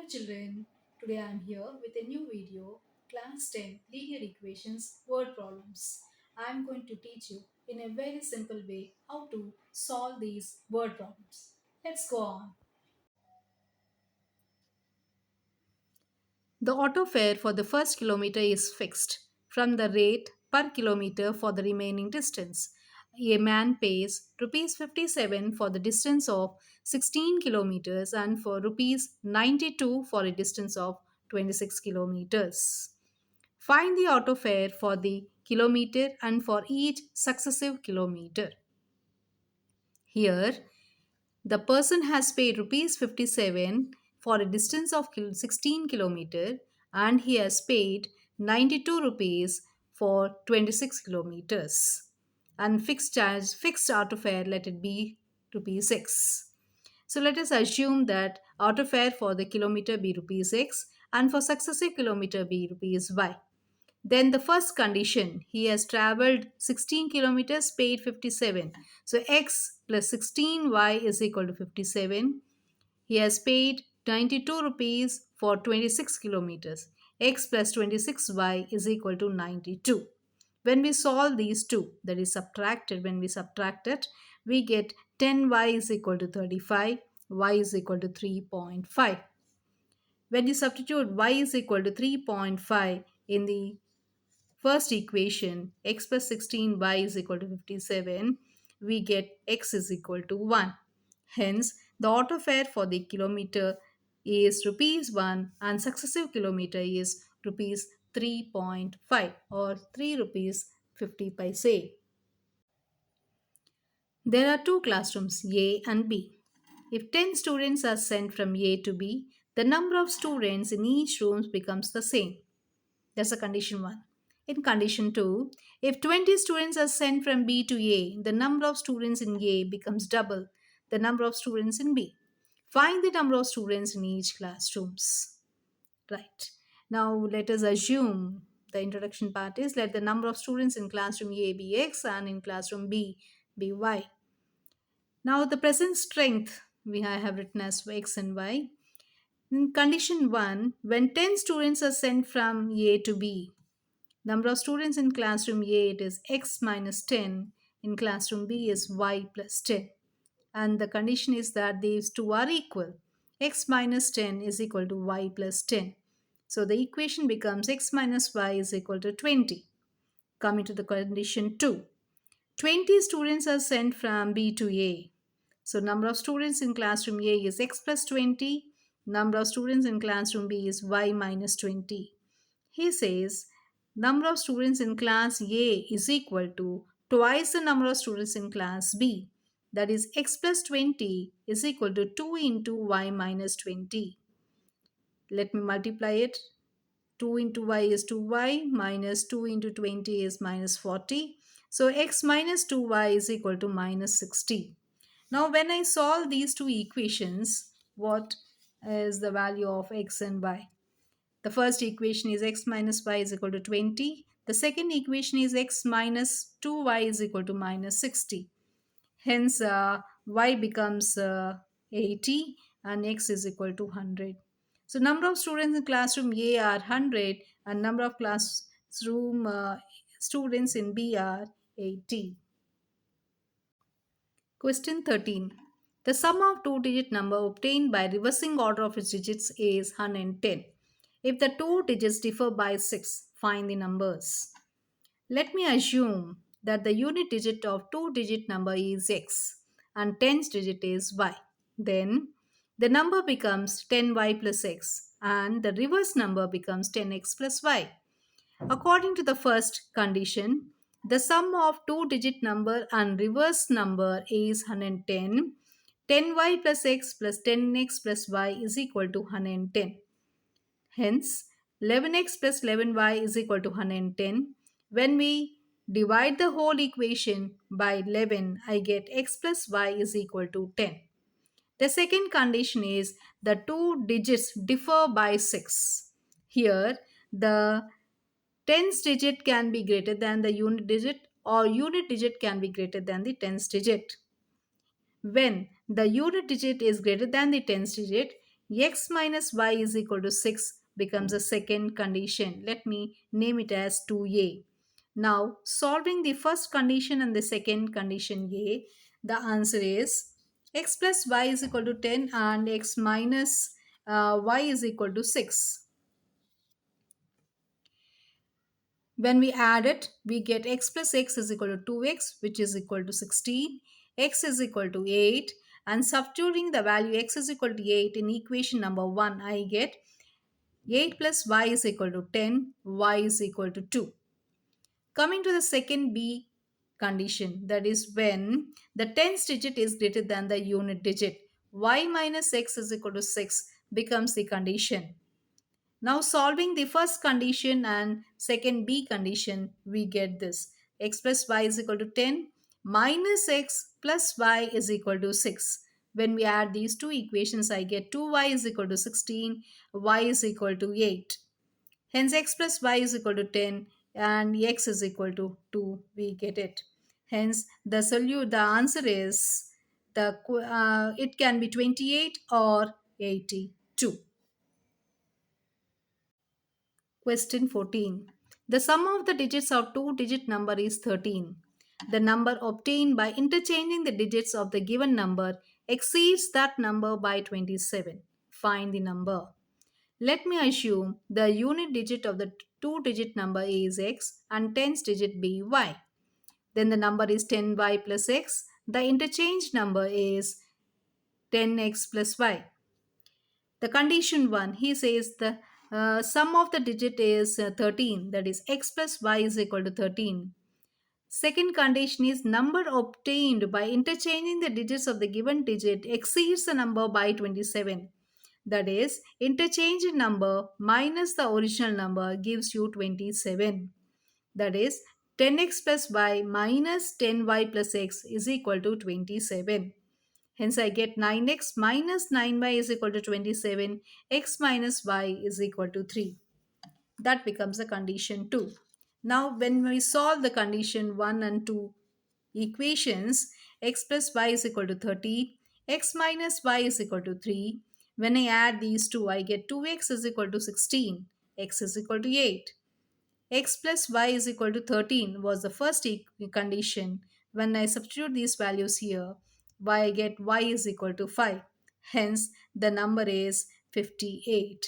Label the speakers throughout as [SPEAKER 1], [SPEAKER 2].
[SPEAKER 1] Hello children, today I am here with a new video, Class 10 Linear Equations Word Problems. I am going to teach you in a very simple way how to solve these word problems. Let's go on. The auto fare for the first kilometer is fixed from the rate per kilometer for the remaining distance. A man pays rupees 57 for the distance of 16 kilometers and for rupees 92 for a distance of 26 kilometers. Find the auto fare for the kilometer and for each successive kilometer. Here, the person has paid rupees 57 for a distance of 16 kilometer and he has paid 92 rupees for 26 kilometers. And fixed auto fare, let it be rupees 6. So let us assume that auto fare for the kilometer be rupees x and for successive kilometer be rupees y. Then the first condition, he has traveled 16 kilometers, paid 57. So x plus 16y is equal to 57. He has paid 92 rupees for 26 kilometers. X plus 26y is equal to 92. When we solve these two, that is subtracted, when we subtract it, we get 10y is equal to 35, y is equal to 3.5. When you substitute y is equal to 3.5 in the first equation, x plus 16 y is equal to 57, we get x is equal to 1. Hence, the auto fare for the kilometer is rupees 1 and successive kilometer is rupees 3.5 or 3 rupees 50 paise. There are two classrooms, A and B. If 10 students are sent from A to B, the number of students in each room becomes the same. That's a condition 1. In condition 2, if 20 students are sent from B to A, the number of students in A becomes double the number of students in B. Find the number of students in each classrooms. Right. Now let us assume the introduction part is let the number of students in classroom A be X and in classroom B be Y. Now the present strength we have written as X and Y. In condition 1, when 10 students are sent from A to B, number of students in classroom A it is x minus 10. In classroom B is y plus 10. And the condition is that these two are equal. X minus 10 is equal to y plus 10. So the equation becomes x minus y is equal to 20. Coming to the condition 2. 20 students are sent from B to A. So number of students in classroom A is x plus 20. Number of students in classroom B is y minus 20. He says number of students in class A is equal to twice the number of students in class B. That is x plus 20 is equal to 2 into y minus 20. Let me multiply it. 2 into y is 2y minus 2 into 20 is minus 40. So x minus 2y is equal to minus 60. Now when I solve these two equations, what is the value of x and y? The first equation is x minus y is equal to 20. The second equation is x minus 2y is equal to minus 60. Hence, y becomes 80 and x is equal to 100. So, number of students in classroom A are 100 and number of classroom students in B are 80. Question 13. The sum of two-digit number obtained by reversing order of its digits is 110. If the two digits differ by 6, find the numbers. Let me assume that the unit digit of two-digit number is x and tens digit is y. Then the number becomes 10y plus x and the reverse number becomes 10x plus y. According to the first condition, the sum of two-digit number and reverse number is 110. 10y plus x plus 10x plus y is equal to 110. Hence, 11x plus 11y is equal to 110. When we divide the whole equation by 11, I get x plus y is equal to 10. The second condition is the two digits differ by 6. Here, the tens digit can be greater than the unit digit or unit digit can be greater than the tens digit. When the unit digit is greater than the tens digit, x minus y is equal to 6 becomes a second condition. Let me name it as 2a. Now, solving the first condition and the second condition a, the answer is x plus y is equal to 10 and x minus y is equal to 6. When we add it, we get x plus x is equal to 2x, which is equal to 16. X is equal to 8. And substituting the value x is equal to 8 in equation number 1, I get 8 plus y is equal to 10, y is equal to 2. Coming to the second B condition, that is when the tens digit is greater than the unit digit, y minus x is equal to 6 becomes the condition. Now solving the first condition and second B condition, we get this. X plus y is equal to 10 minus x plus y is equal to 6. When we add these two equations, I get 2y is equal to 16, y is equal to 8. Hence x plus y is equal to 10 and x is equal to 2. We get it. Hence the answer is it can be 28 or 82. Question 14. The sum of the digits of two-digit number is 13. The number obtained by interchanging the digits of the given number exceeds that number by 27. Find the number. Let me assume the unit digit of the two-digit number is x and tens digit be y. Then the number is 10y plus x. The interchange number is 10x plus y. The condition 1, he says the sum of the digit is 13, that is x plus y is equal to 13. Second condition is number obtained by interchanging the digits of the given digit exceeds the number by 27. That is, interchange number minus the original number gives you 27. That is, 10x plus y minus 10y plus x is equal to 27. Hence, I get 9x minus 9y is equal to 27. X minus y is equal to 3. That becomes the condition 2. Now, when we solve the condition 1 and 2 equations, x plus y is equal to 30, x minus y is equal to 3. When I add these two, I get 2x is equal to 16, x is equal to 8. X plus y is equal to 13 was the first condition. When I substitute these values here, I get y is equal to 5. Hence, the number is 58.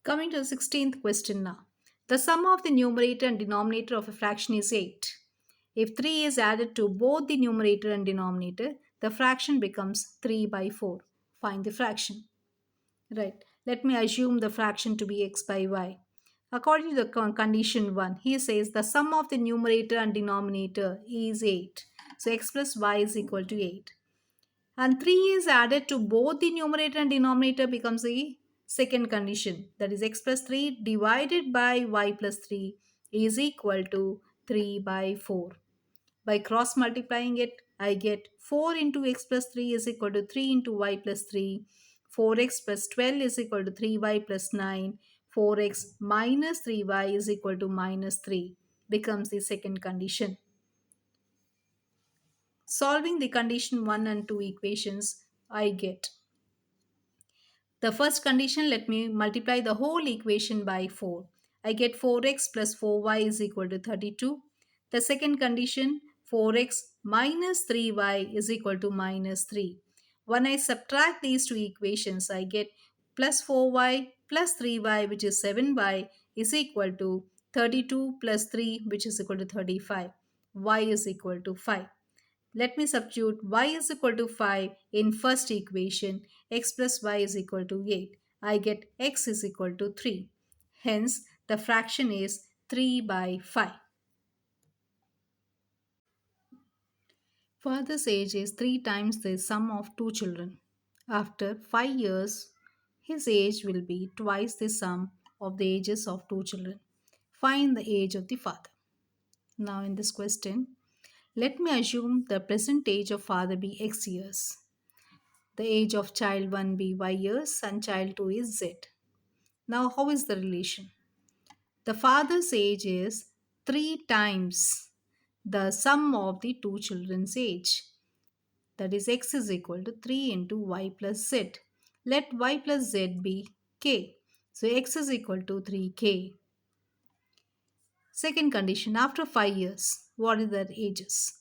[SPEAKER 1] Coming to the 16th question now. The sum of the numerator and denominator of a fraction is 8. If 3 is added to both the numerator and denominator, the fraction becomes 3 by 4. Find the fraction. Right. Let me assume the fraction to be x by y. According to the condition 1, he says the sum of the numerator and denominator is 8. So x plus y is equal to 8. And 3 is added to both the numerator and denominator becomes the second condition. That is x plus 3 divided by y plus 3 is equal to 3 by 4. By cross multiplying it, I get 4 into x plus 3 is equal to 3 into y plus 3. 4x plus 12 is equal to 3y plus 9. 4x minus 3y is equal to minus 3 becomes the second condition. Solving the condition 1 and 2 equations, I get the first condition, let me multiply the whole equation by 4. I get 4x plus 4y is equal to 32. The second condition, 4x minus 3y is equal to minus 3. When I subtract these two equations, I get plus 4y plus 3y, which is 7y, is equal to 32 plus 3, which is equal to 35. Y is equal to 5. Let me substitute y is equal to 5 in first equation. X plus y is equal to 8. I get x is equal to 3. Hence, the fraction is 3 by 5. Father's age is 3 times the sum of two children. After 5 years, his age will be twice the sum of the ages of two children. Find the age of the father. Now, in this question, let me assume the present age of father be x years. The age of child 1 be y years and child 2 is z. Now, how is the relation? The father's age is 3 times the sum of the two children's age. That is x is equal to 3 into y plus z. Let y plus z be k. So x is equal to 3k. Second condition, after 5 years, what are their ages?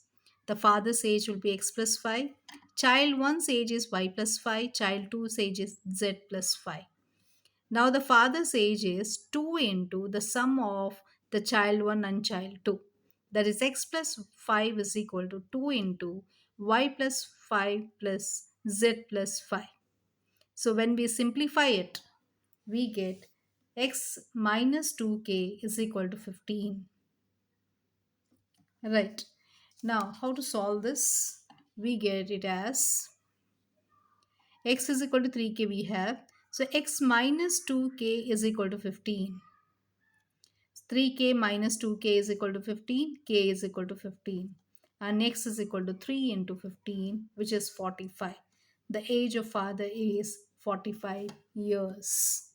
[SPEAKER 1] The father's age will be x plus 5. Child 1's age is y plus 5. Child 2's age is z plus 5. Now the father's age is 2 into the sum of the child 1 and child 2. That is x plus 5 is equal to 2 into y plus 5 plus z plus 5. So when we simplify it, we get x minus 2k is equal to 15. Right. Now, how to solve this? We get it as x is equal to 3k we have. So, x minus 2k is equal to 15. 3k minus 2k is equal to 15. K is equal to 15. And x is equal to 3 into 15, which is 45. The age of father is 45 years.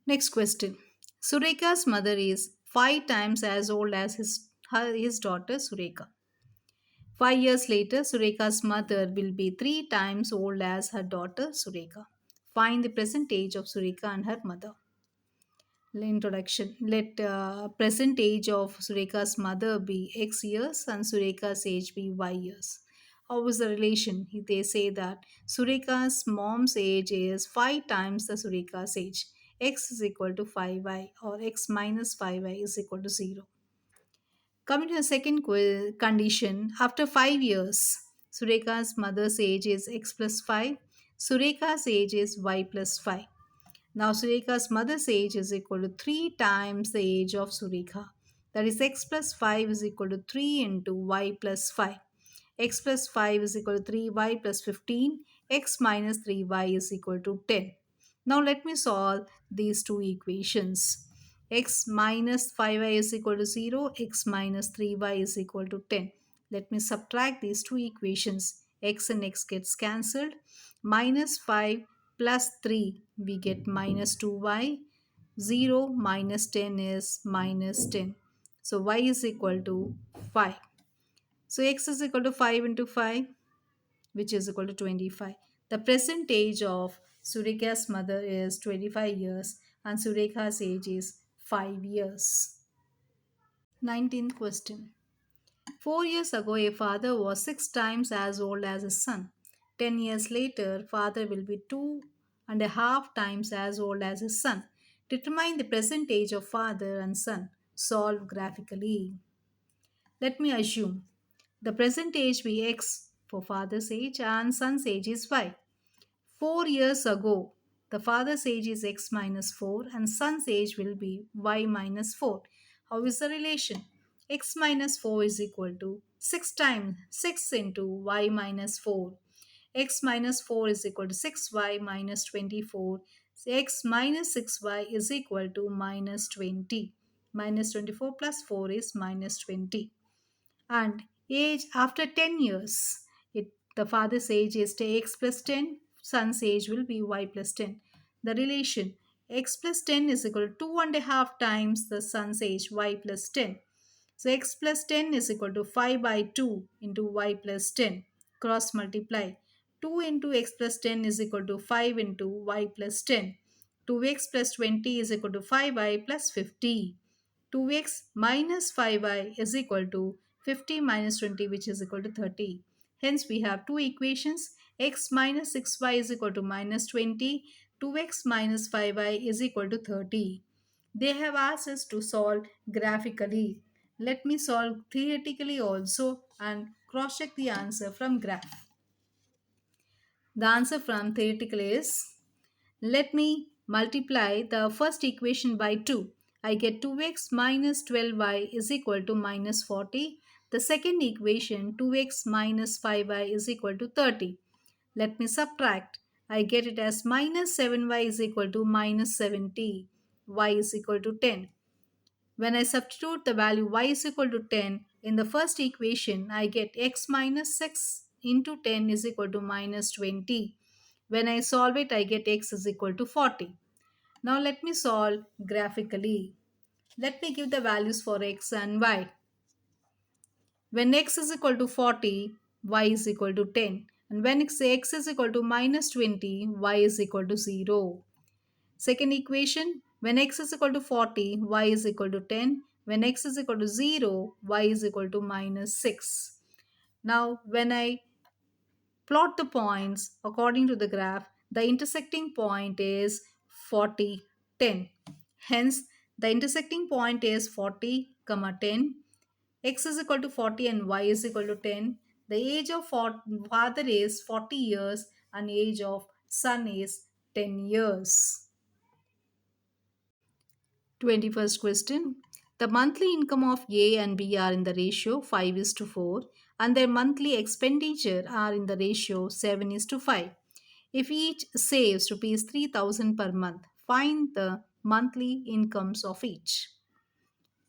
[SPEAKER 1] Next question. Sureka's mother is 5 times as old as his daughter Sureka. 5 years later, Sureka's mother will be 3 times old as her daughter Sureka. Find the present age of Sureka and her mother. Introduction. Let present age of Sureka's mother be x years and Sureka's age be y years. How is the relation? They say that Sureka's mom's age is 5 times the Sureka's age. X is equal to 5y or x minus 5y is equal to 0. Coming to the second condition, after 5 years, Sureka's mother's age is x plus 5. Sureka's age is y plus 5. Now, Sureka's mother's age is equal to 3 times the age of Sureka. That is, x plus 5 is equal to 3 into y plus 5. X plus 5 is equal to 3y plus 15. X minus 3y is equal to 10. Now, let me solve these two equations. X minus 5y is equal to 0. X minus 3y is equal to 10. Let me subtract these two equations. X and x gets cancelled. Minus 5 plus 3, we get minus 2y. 0 minus 10 is minus 10. So y is equal to 5. So x is equal to 5 into 5, which is equal to 25. The present age of Sureka's mother is 25 years and Sureka's age is 5 years. 19th question. 4 years ago, a father was 6 times as old as his son. 10 years later, father will be 2.5 times as old as his son. Determine the present age of father and son. Solve graphically. Let me assume the present age be x for father's age and son's age is y. 4 years ago, the father's age is x minus 4 and son's age will be y minus 4. How is the relation? X minus 4 is equal to 6 times 6 into y minus 4. X minus 4 is equal to 6y minus 24. So x minus 6y is equal to minus 20. Minus 24 plus 4 is minus 20. And age after 10 years, the father's age is x plus 10, son's age will be y plus 10. The relation x plus 10 is equal to 2.5 times the son's age y plus 10. So x plus 10 is equal to 5 by 2 into y plus 10. Cross multiply. 2 into x plus 10 is equal to 5 into y plus 10. 2x plus 20 is equal to 5y plus 50. 2x minus 5y is equal to 50 minus 20, which is equal to 30. Hence, we have two equations. X minus 6y is equal to minus 20. 2x minus 5y is equal to 30. They have asked us to solve graphically. Let me solve theoretically also and cross check the answer from graph. The answer from theoretical is, let me multiply the first equation by 2. I get 2x minus 12y is equal to minus 40. The second equation, 2x minus 5y is equal to 30. Let me subtract. I get it as minus 7y is equal to minus 70. Y is equal to 10. When I substitute the value y is equal to 10 in the first equation, I get x minus 6 into 10 is equal to minus 20. When I solve it, I get x is equal to 40. Now let me solve graphically. Let me give the values for x and y. When x is equal to 40, y is equal to 10. And when x is equal to minus 20, y is equal to 0. Second equation, when x is equal to 40, y is equal to 10. When x is equal to 0, y is equal to minus 6. Now, when I plot the points according to the graph, the intersecting point is 40, 10. Hence, the intersecting point is 40, comma 10. X is equal to 40 and y is equal to 10. The age of father is 40 years and age of son is 10 years. 21st question. The monthly income of A and B are in the ratio 5 is to 4 and their monthly expenditure are in the ratio 7 is to 5. If each saves rupees 3000 per month, find the monthly incomes of each.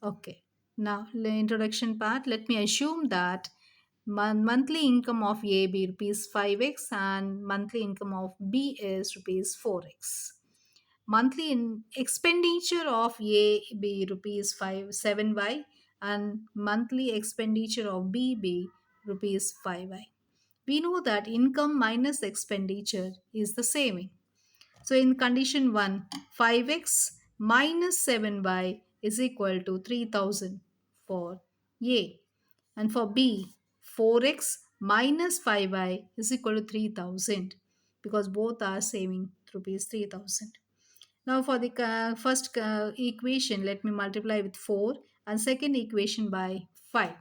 [SPEAKER 1] Okay. Now, the introduction part, let me assume that monthly income of A be rupees 5x and monthly income of B is rupees 4x. Monthly expenditure of A be rupees 5 7y and monthly expenditure of B be rupees 5y. We know that income minus expenditure is the same. So in condition 1, 5x minus 7y is equal to 3000 for A. And for B, 4x minus 5y is equal to 3000 because both are saving rupees 3000. Now for the first equation, let me multiply with 4 and second equation by 5.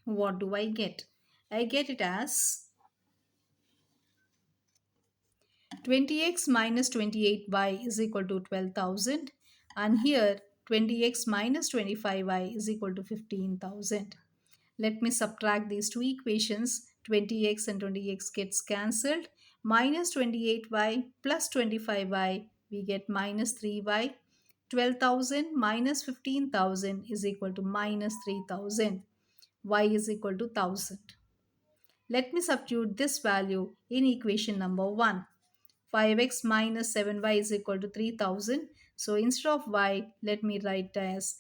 [SPEAKER 1] What do I get? I get it as 20x minus 28y is equal to 12,000 and here 20x minus 25y is equal to 15,000. Let me subtract these two equations. 20x and 20x gets cancelled. Minus 28y plus 25y, we get minus 3y. 12,000 minus 15,000 is equal to minus 3,000. Y is equal to 1,000. Let me substitute this value in equation number 1. 5x minus 7y is equal to 3000. So instead of y, let me write as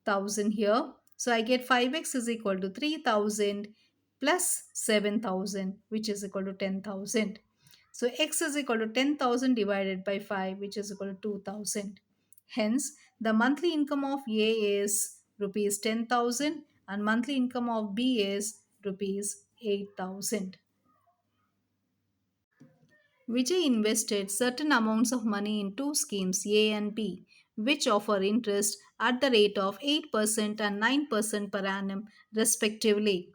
[SPEAKER 1] 1000 here. So I get 5x is equal to 3000 plus 7000 which is equal to 10,000. So x is equal to 10,000 divided by 5 which is equal to 2000. Hence the monthly income of A is rupees 10,000 and monthly income of B is rupees 8,000. Vijay invested certain amounts of money in two schemes A and B, which offer interest at the rate of 8% and 9% per annum, respectively.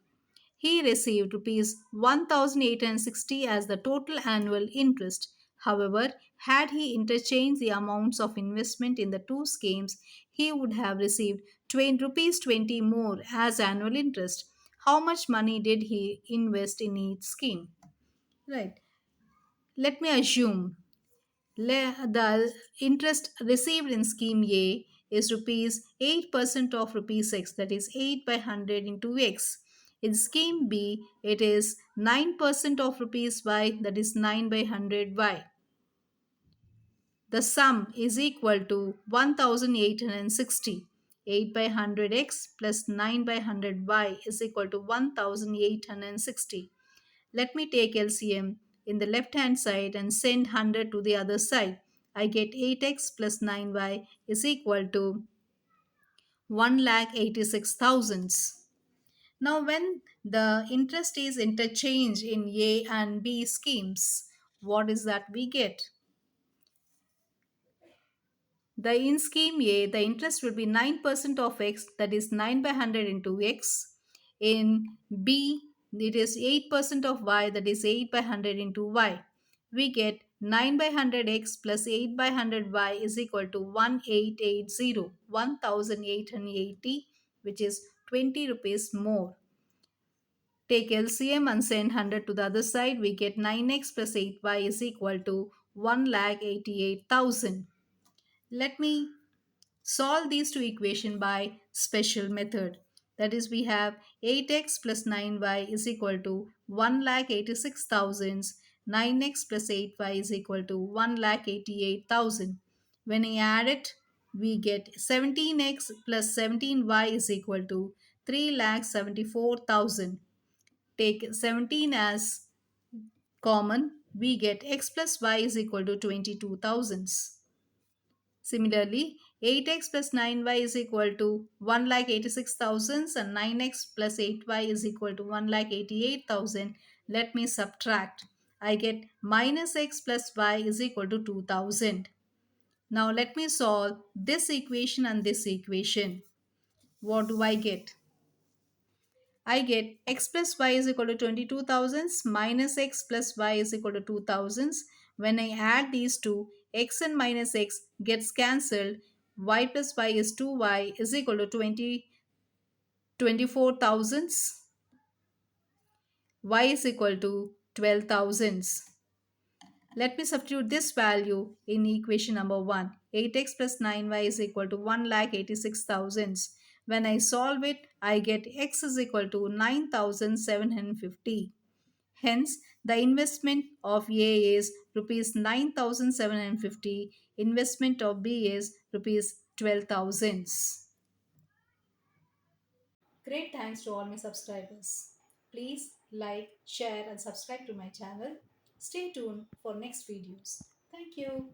[SPEAKER 1] He received rupees 1,860 as the total annual interest. However, had he interchanged the amounts of investment in the two schemes, he would have received rupees 20 more as annual interest. How much money did he invest in each scheme? Right. Let me assume the interest received in scheme A is rupees 8% of rupees x, that is 8 by 100 into x. In scheme B, it is 9% of rupees y, that is 9 by 100 y. The sum is equal to 1860. 8 by 100x plus 9 by 100y is equal to 1860. Let me take LCM in the left hand side and send 100 to the other side. I get 8x plus 9y is equal to 1,86,000. Now, when the interest is interchanged in A and B schemes, what is that we get? The in scheme A, the interest will be 9% of x, that is 9 by 100 into x. In B, it is 8% of y, that is 8 by 100 into y. We get 9 by 100x plus 8 by 100y is equal to 1880, 1880, which is 20 rupees more. Take LCM and send 100 to the other side. We get 9x plus 8y is equal to 1,88,000. Let me solve these two equations by special method. That is, we have 8x plus 9y is equal to 1,86,000. 9x plus 8y is equal to 1,88,000. When I add it, we get 17x plus 17y is equal to 3,74,000. Take 17 as common, we get x plus y is equal to 22 thousands. Similarly, 8x plus 9y is equal to 1,86,000 and 9x plus 8y is equal to 1,88,000. Let me subtract. I get minus x plus y is equal to 2000. Now let me solve this equation and this equation. What do I get? I get x plus y is equal to 22,000 minus x plus y is equal to 2,000. When I add these two, x and minus x gets cancelled. Y plus y is 2y is equal to 24,000. Y is equal to 12,000. Let me substitute this value in equation number 1. 8x plus 9y is equal to 1,86,000. When I solve it, I get x is equal to 9,750. Hence, the investment of A is rupees 9,750. Investment of B is rupees 12,000. Great thanks to all my subscribers. Please like, share and subscribe to my channel. Stay tuned for next videos. Thank you.